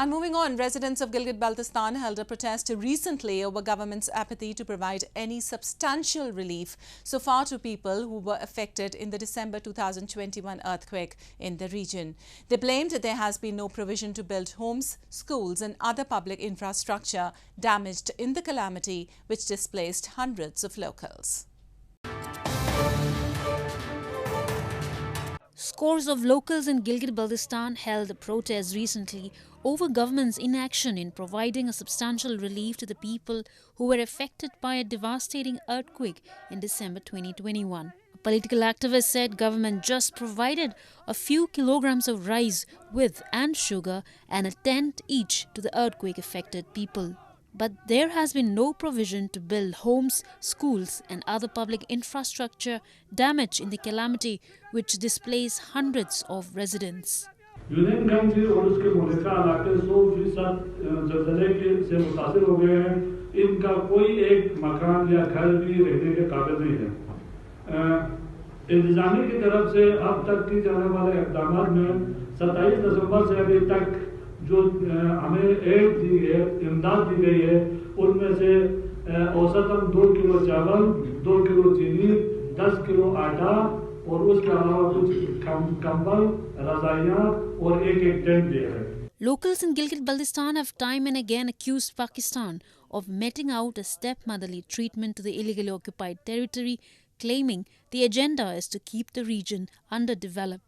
And moving on, residents of Gilgit Baltistan held a protest recently over government's apathy to provide any substantial relief so far to people who were affected in the December 2021 earthquake in the region. They blamed that there has been no provision to build homes, schools and other public infrastructure damaged in the calamity which displaced hundreds of locals. Scores of locals in Gilgit Baltistan held a protest recently over government's inaction in providing a substantial relief to the people who were affected by a devastating earthquake in December 2021. A political activist said government just provided a few kilograms of rice with and sugar and a tent each to the earthquake-affected people. But there has been no provision to build homes, schools and other public infrastructure damaged in the calamity which displaced hundreds of residents. Union council और उसके मुल्का इलाके 100% ज़लज़ले से मुतासिर हो गए हैं। इनका कोई एक मकान या घर भी रहने के काबिल नहीं है। इंतजामिया की तरफ से अब तक की जाने वाले इक़दाम में 27 दिसंबर से अभी तक जो हमें एड दी है, इमदाद दी गई है, उनमें से औसतन 2 किलो चावल, 2 किलो चीनी, 10 किलो आटा और उसके अलावा कुछ कंबल, रज़ाइयाँ और एक टेंट दिया है। Locals in Gilgit Baltistan have time and again accused Pakistan of meting out a stepmotherly treatment to the illegally occupied territory, claiming the agenda is to keep the region underdeveloped.